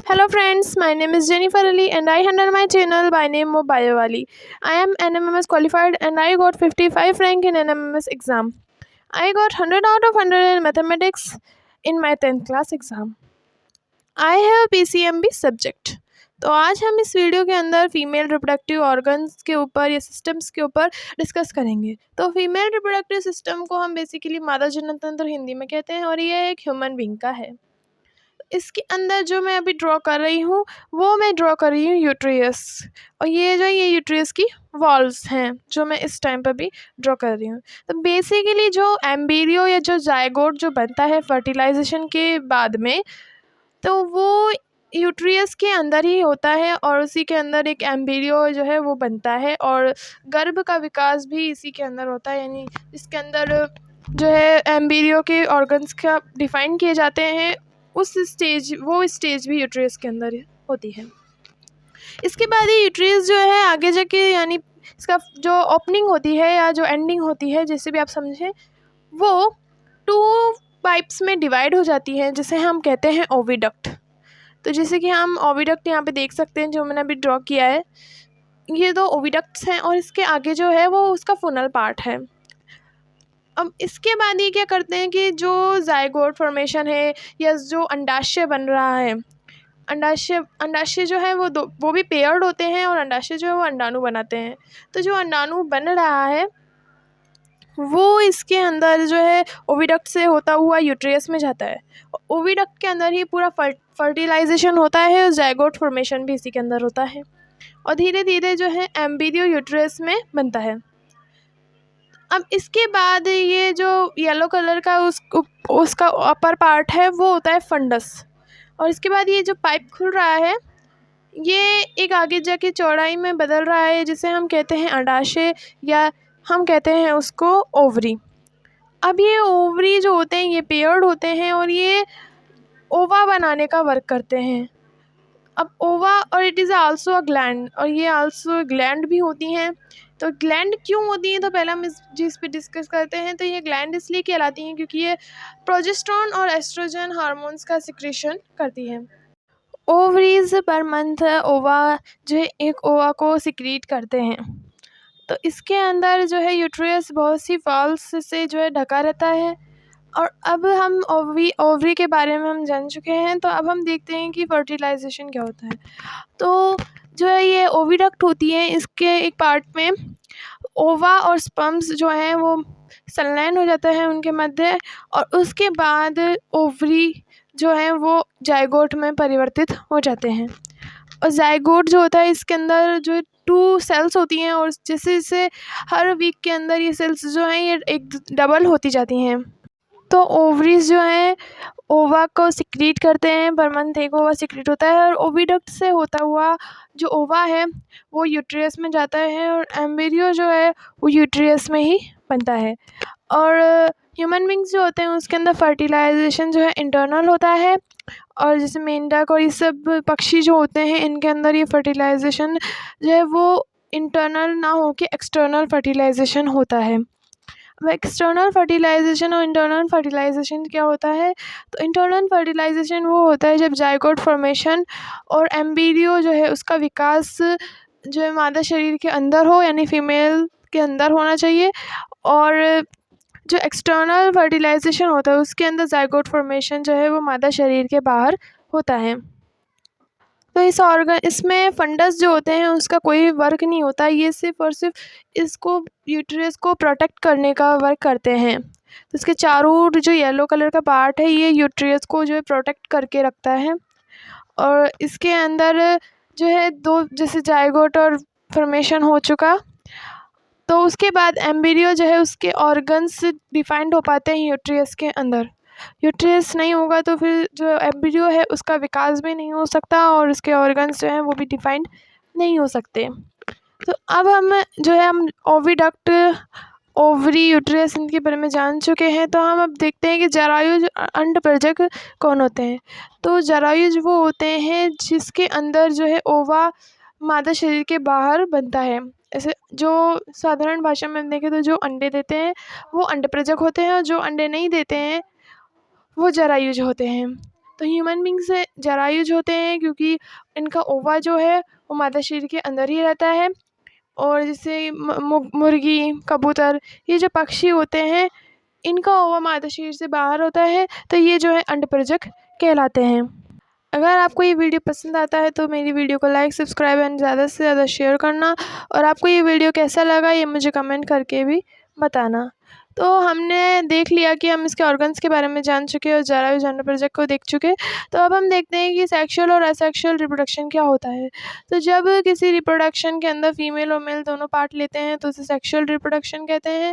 Hello friends, my name is Jennifer Ali and I handle my channel by name of BioWali. I am NMMS qualified and I got 55 rank in NMMS exam. I got 100 out of 100 in mathematics in my 10th class exam. I have PCMB subject. तो आज हम इस video के अंदर female reproductive organs के ऊपर या systems के ऊपर डिस्कस करेंगे। तो फीमेल रिप्रोडक्टिव सिस्टम को हम बेसिकली मादा जननतंत्र हिंदी में कहते हैं और ये एक ह्यूमन बींग का है। इसके अंदर जो मैं अभी ड्रॉ कर रही हूँ वो मैं ड्रॉ कर रही हूँ यूट्रियस, और ये यूट्रियस की वॉल्स हैं जो मैं इस टाइम पर भी ड्रॉ कर रही हूँ। तो बेसिकली जो एम्ब्रियो या जो जायगोट जो बनता है फर्टिलाइजेशन के बाद में, तो वो यूट्रियस के अंदर ही होता है और उसी के अंदर एक एम्ब्रियो जो है वो बनता है और गर्भ का विकास भी इसी के अंदर होता है। यानी इसके अंदर जो है एम्ब्रियो के ऑर्गन्स का डिफाइन किए जाते हैं, वो स्टेज भी यूट्रियस के अंदर होती है। इसके बाद ये यूट्रियस जो है आगे जाके यानी इसका जो ओपनिंग होती है या जो एंडिंग होती है, जैसे भी आप समझें, वो 2 पाइप्स में डिवाइड हो जाती है जिसे हम कहते हैं ओविडक्ट। तो जैसे कि हम ओविडक्ट यहाँ पे देख सकते हैं जो मैंने अभी ड्रॉ किया है, ये 2 ओविडक्ट्स हैं और इसके आगे जो है वो उसका फुनल पार्ट है। अब इसके बाद ये क्या करते हैं कि जो जायगोट फॉर्मेशन है या जो अंडाशय बन रहा है, अंडाशय जो है वो भी पेयर्ड होते हैं और अंडाशय जो है वो अंडाणु बनाते हैं। तो जो अंडाणु बन रहा है वो इसके अंदर जो है ओविडक्ट से होता हुआ यूट्रियस में जाता है। ओविडक्ट के अंदर ही पूरा फर्टिलाइजेशन होता है और जायगोट फॉर्मेशन भी इसी के अंदर होता है और धीरे धीरे जो है एम्ब्रियो यूट्रियस में बनता है। अब इसके बाद ये जो येलो कलर का उसका अपर पार्ट है वो होता है फंडस, और इसके बाद ये जो पाइप खुल रहा है ये एक आगे जाके चौड़ाई में बदल रहा है जिसे हम कहते हैं अंडाशय या हम कहते हैं उसको ओवरी। अब ये ओवरी जो होते हैं ये पेयर्ड होते हैं और ये ओवा बनाने का वर्क करते हैं। अब ओवा और it is also a gland, और ये आल्सो ग्लैंड भी होती हैं। तो ग्लैंड क्यों होती हैं, तो पहले हम इस चीज़ पे डिस्कस करते हैं। तो ये ग्लैंड इसलिए कहलाती हैं क्योंकि ये प्रोजेस्टेरोन और एस्ट्रोजन हार्मोन्स का सिक्रेशन करती हैं। ओवरीज पर मंथ ओवा जो है एक ओवा को सिक्रीट करते हैं। तो इसके अंदर जो है यूट्रियस बहुत सी वॉल्स से जो है ढका रहता है। और अब हम ओवरी के बारे में हम जान चुके हैं, तो अब हम देखते हैं कि फर्टिलाइजेशन क्या होता है। तो जो है ये ओविडक्ट होती है, इसके एक पार्ट में ओवा और स्पर्म्स जो हैं वो संलयन हो जाता है उनके मध्य, और उसके बाद ओवरी जो है वो जायगोट में परिवर्तित हो जाते हैं। और जायगोट जो होता है इसके अंदर जो 2 सेल्स होती हैं और जैसे जैसे हर वीक के अंदर ये सेल्स जो हैं ये एक डबल होती जाती हैं। तो ओवरीज जो हैं ओवा को सिक्रीट करते हैं, पर मंथ एक ओवा सिक्रीट होता है और ओविडक्ट से होता हुआ जो ओवा है वो यूट्रियस में जाता है और एम्ब्रियो जो है वो यूट्रियस में ही बनता है। और ह्यूमन बींग्स जो होते हैं उसके अंदर फर्टिलाइजेशन जो है इंटरनल होता है, और जैसे मेंढक और ये सब पक्षी जो होते हैं इनके अंदर ये फर्टिलाइजेशन जो है वो इंटरनल ना हो के एक्सटर्नल फर्टिलाइजेशन होता है। अब एक्सटर्नल फर्टिलाइजेशन और इंटरनल फर्टिलाइजेशन क्या होता है, तो इंटरनल फर्टिलाइजेशन वो होता है जब जायगोट फॉर्मेशन और एम्ब्रियो जो है उसका विकास जो है मादा शरीर के अंदर हो, यानी फीमेल के अंदर होना चाहिए। और जो एक्सटर्नल फर्टिलाइजेशन होता है उसके अंदर जायगोट फॉर्मेशन जो है वो मादा शरीर के बाहर होता है। तो इसमें फंडस जो होते हैं उसका कोई वर्क नहीं होता, ये सिर्फ़ और सिर्फ इसको यूट्रियस को प्रोटेक्ट करने का वर्क करते हैं। तो इसके चारों ओर जो येलो कलर का पार्ट है ये यूट्रियस को जो है प्रोटेक्ट करके रखता है। और इसके अंदर जो है 2 जैसे जायगोट और फॉर्मेशन हो चुका, तो उसके बाद एम्ब्रियो जो है उसके ऑर्गन्स डिफाइंड हो पाते हैं यूट्रियस के अंदर। यूट्रियस नहीं होगा तो फिर जो एम्ब्रियो है उसका विकास भी नहीं हो सकता और उसके ऑर्गन्स जो हैं वो भी डिफाइंड नहीं हो सकते। तो अब हम ओविडक्ट, ओवरी, यूट्रियस इनके बारे में जान चुके हैं। तो हम अब देखते हैं कि जरायुज अंडपरजक कौन होते हैं। तो जरायुज वो होते हैं जिसके अंदर जो है ओवा मादा शरीर के बाहर बनता है। ऐसे जो साधारण भाषा में हम देखें तो जो अंडे देते हैं वो अंडपरजक होते हैं और जो अंडे नहीं देते हैं वो जरायुज होते हैं। तो ह्यूमन बींग से जरायुज होते हैं क्योंकि इनका ओवा जो है वो मादा शरीर के अंदर ही रहता है। और जैसे मुर्गी, कबूतर, ये जो पक्षी होते हैं इनका ओवा मादा शरीर से बाहर होता है, तो ये जो है अंडपरजक कहलाते हैं। अगर आपको ये वीडियो पसंद आता है तो मेरी वीडियो को लाइक, सब्सक्राइब एंड ज़्यादा से ज़्यादा शेयर करना। और आपको ये वीडियो कैसा लगा ये मुझे कमेंट करके भी बताना। तो हमने देख लिया कि हम इसके ऑर्गन्स के बारे में जान चुके और जरायुज अंडपरजक को देख चुके। तो अब हम देखते हैं कि सेक्सुअल और असेक्सुअल रिप्रोडक्शन क्या होता है। तो जब किसी रिप्रोडक्शन के अंदर फीमेल और मेल दोनों पार्ट लेते हैं तो उसे सेक्सुअल रिप्रोडक्शन कहते हैं।